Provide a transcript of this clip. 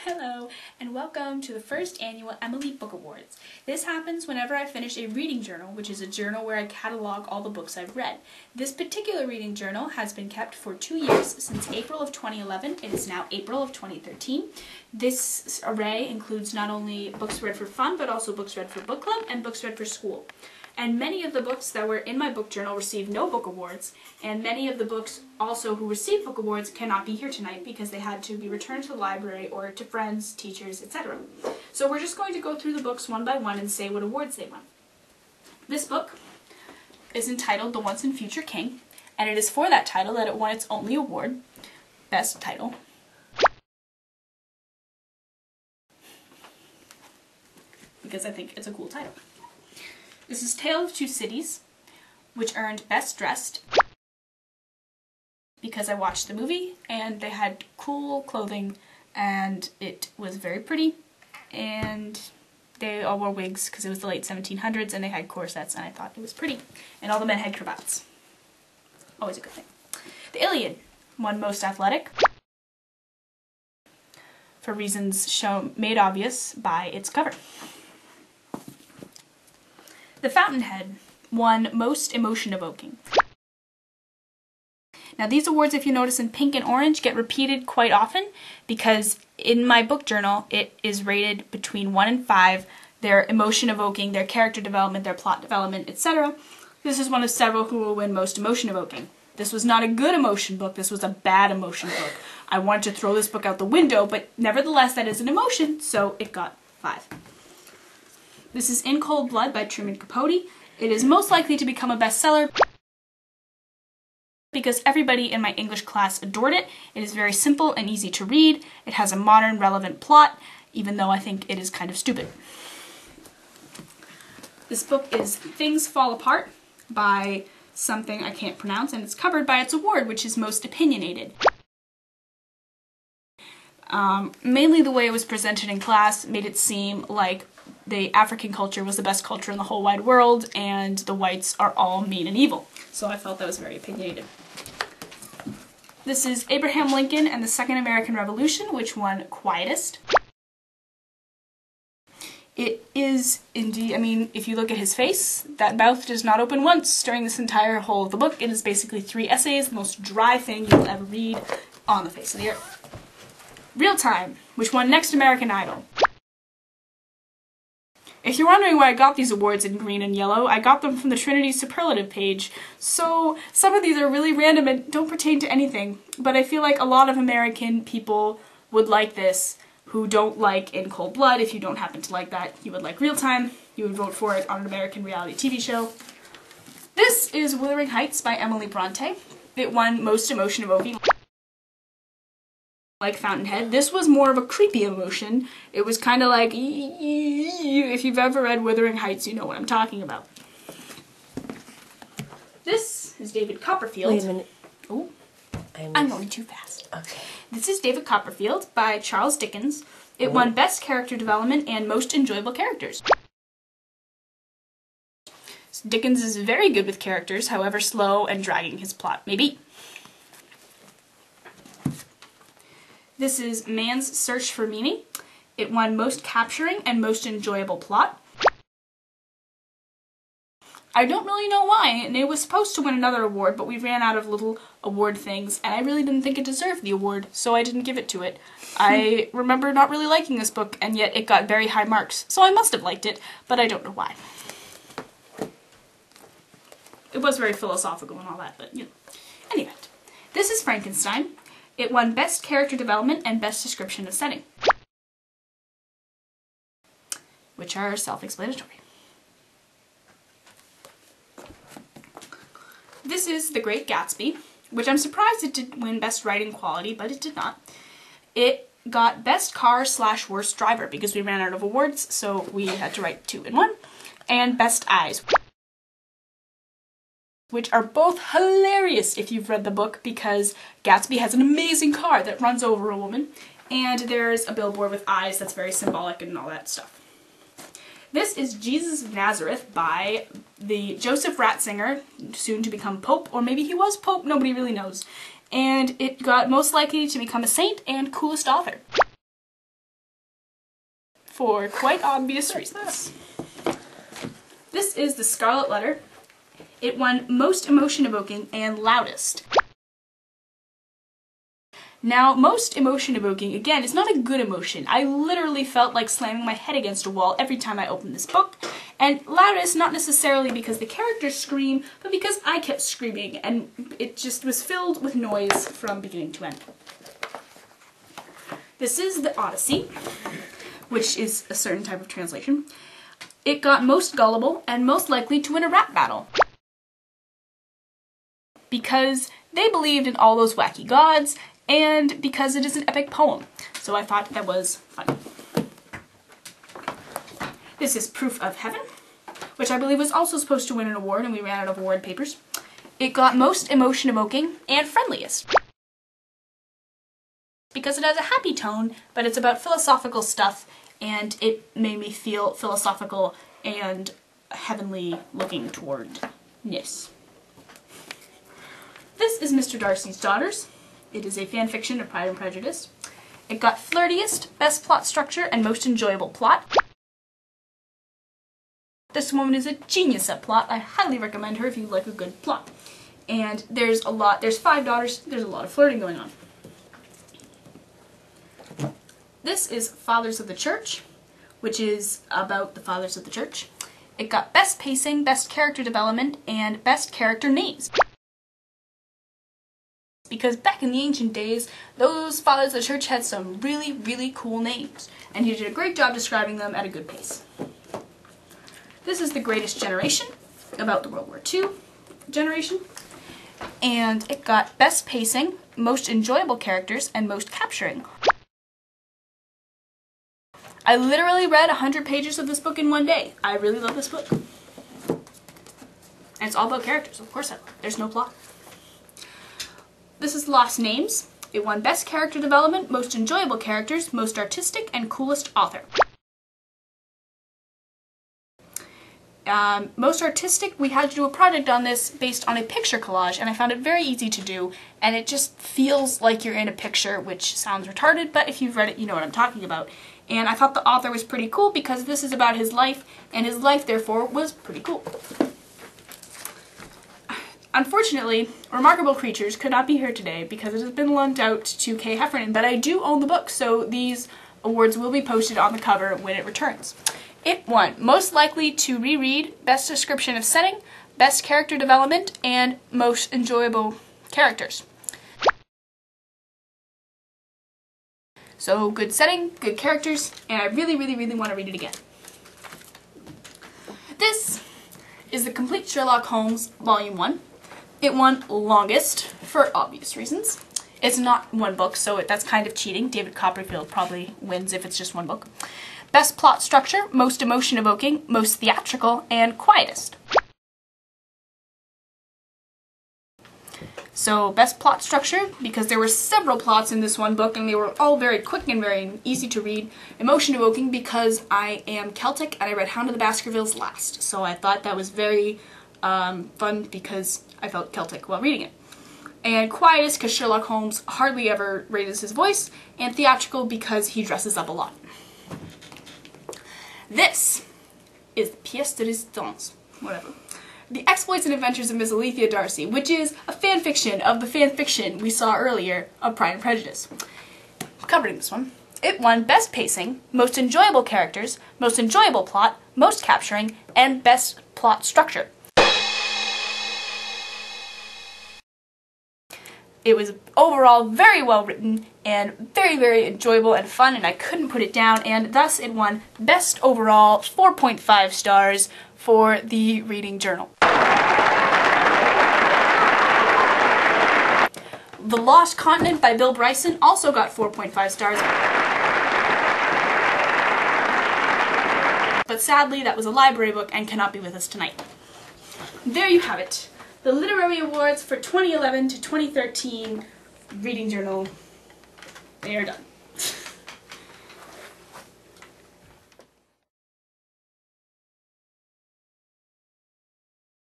Hello, and welcome to the first annual Emily Book Awards. This happens whenever I finish a reading journal, which is a journal where I catalog all the books I've read. This particular reading journal has been kept for 2 years, since April of 2011. It is now April of 2013. This array includes not only books read for fun, but also books read for book club and books read for school. And many of the books that were in my book journal received no book awards, and many of the books also who received book awards cannot be here tonight because they had to be returned to the library or to friends, teachers, etc. So we're just going to go through the books one by one and say what awards they won. This book is entitled The Once and Future King, and it is for that title that it won its only award, Best Title. Because I think it's a cool title. This is Tale of Two Cities, which earned Best Dressed because I watched the movie and they had cool clothing and it was very pretty, and they all wore wigs because it was the late 1700s and they had corsets and I thought it was pretty. And all the men had cravats. Always a good thing. The Iliad won Most Athletic for reasons made obvious by its cover. The Fountainhead won Most Emotion Evoking. Now these awards, if you notice in pink and orange, get repeated quite often because in my book journal it is rated between 1 and 5. Their emotion evoking, their character development, their plot development, etc. This is one of several who will win Most Emotion Evoking. This was not a good emotion book, this was a bad emotion book. I wanted to throw this book out the window, but nevertheless that is an emotion, so it got 5. This is In Cold Blood by Truman Capote. It is most likely to become a bestseller because everybody in my English class adored it. It is very simple and easy to read. It has a modern, relevant plot, even though I think it is kind of stupid. This book is Things Fall Apart by something I can't pronounce, and it's covered by its award, which is Most Opinionated. Mainly the way it was presented in class made it seem like the African culture was the best culture in the whole wide world, and the whites are all mean and evil. So I felt that was very opinionated. This is Abraham Lincoln and the Second American Revolution, which won Quietest. It is indeed, I mean, if you look at his face, that mouth does not open once during this entire whole of the book. It is basically 3 essays, the most dry thing you will ever read on the face of the earth. Real Time, which won Next American Idol. If you're wondering why I got these awards in green and yellow, I got them from the Trinity Superlative page. So some of these are really random and don't pertain to anything, but I feel like a lot of American people would like this who don't like In Cold Blood. If you don't happen to like that, you would like Real Time. You would vote for it on an American reality TV show. This is Wuthering Heights by Emily Bronte. It won Most Emotion Evoking. Like Fountainhead, this was more of a creepy emotion. It was kind of like, if you've ever read Wuthering Heights, you know what I'm talking about. This is David Copperfield. Wait a minute. Oh, I'm going too fast. Okay. This is David Copperfield by Charles Dickens. It won Best Character Development and Most Enjoyable Characters. Dickens is very good with characters, however slow and dragging his plot may be. This is Man's Search for Meaning. It won Most Capturing and Most Enjoyable Plot. I don't really know why, and it was supposed to win another award, but we ran out of little award things, and I really didn't think it deserved the award, so I didn't give it to it. I remember not really liking this book, and yet it got very high marks, so I must have liked it, but I don't know why. It was very philosophical and all that, but you know. Anyway, this is Frankenstein. It won Best Character Development and Best Description of Setting, which are self-explanatory. This is The Great Gatsby, which I'm surprised it did win Best Writing Quality, but it did not. It got Best Car/Worst Driver because we ran out of awards, so we had to write 2 in 1, and Best Eyes, which are both hilarious if you've read the book because Gatsby has an amazing car that runs over a woman, and there's a billboard with eyes that's very symbolic and all that stuff. This is Jesus of Nazareth by the Joseph Ratzinger, soon to become Pope, or maybe he was Pope, nobody really knows. And it got Most Likely to Become a Saint and Coolest Author. for quite obvious reasons. This is The Scarlet Letter. It won Most Emotion-Evoking and Loudest. Now, Most Emotion-Evoking, again, is not a good emotion. I literally felt like slamming my head against a wall every time I opened this book. And Loudest, not necessarily because the characters scream, but because I kept screaming, and it just was filled with noise from beginning to end. This is The Odyssey, which is a certain type of translation. It got Most Gullible and Most Likely to Win a Rap Battle, because they believed in all those wacky gods, and because it is an epic poem. So I thought that was fun. This is Proof of Heaven, which I believe was also supposed to win an award, and we ran out of award papers. It got Most Emotion-Evoking and Friendliest, because it has a happy tone, but it's about philosophical stuff, and it made me feel philosophical and heavenly looking towardness. This is Mr. Darcy's Daughters. It is a fan fiction of Pride and Prejudice. It got Flirtiest, Best Plot Structure, and Most Enjoyable Plot. This woman is a genius at plot. I highly recommend her if you like a good plot. And there's 5 daughters, there's a lot of flirting going on. This is Fathers of the Church, which is about the Fathers of the Church. It got Best Pacing, Best Character Development, and Best Character Names. Because back in the ancient days, those Fathers of the Church had some really, really cool names, and he did a great job describing them at a good pace. This is The Greatest Generation, about the World War II generation, and it got Best Pacing, Most Enjoyable Characters, and Most Capturing. I literally read 100 pages of this book in one day. I really love this book. And it's all about characters, of course I love it. There's no plot. This is Lost Names. It won Best Character Development, Most Enjoyable Characters, Most Artistic, and Coolest Author. Most Artistic, we had to do a project on this based on a picture collage, and I found it very easy to do, and it just feels like you're in a picture, which sounds retarded, but if you've read it, you know what I'm talking about. And I thought the author was pretty cool because this is about his life, and his life, therefore, was pretty cool. Unfortunately, Remarkable Creatures could not be here today because it has been loaned out to Kay Heffernan, but I do own the book, so these awards will be posted on the cover when it returns. It won Most Likely to Reread, Best Description of Setting, Best Character Development, and Most Enjoyable Characters. So good setting, good characters, and I really, really, really want to read it again. This is The Complete Sherlock Holmes, Volume 1. It won Longest, for obvious reasons. It's not one book, so that's kind of cheating. David Copperfield probably wins if it's just one book. Best Plot Structure, Most Emotion-Evoking, Most Theatrical, and Quietest. So, Best Plot Structure, because there were several plots in this one book, and they were all very quick and very easy to read. Emotion-Evoking, because I am Celtic, and I read Hound of the Baskervilles last, so I thought that was very fun because I felt Celtic while reading it. And Quietest, because Sherlock Holmes hardly ever raises his voice, and Theatrical, because he dresses up a lot. This is the pièce de résistance, whatever. The Exploits and Adventures of Miss Alethea Darcy, which is a fanfiction of the fanfiction we saw earlier of Pride and Prejudice. Covering this one, it won Best Pacing, Most Enjoyable Characters, Most Enjoyable Plot, Most Capturing, and Best Plot Structure. It was overall very well written and very, very enjoyable and fun, and I couldn't put it down, and thus it won Best Overall 4.5 stars for the reading journal. The Lost Continent by Bill Bryson also got 4.5 stars. But sadly, that was a library book and cannot be with us tonight. There you have it. The Literary Awards for 2011 to 2013 Reading Journal. They are done.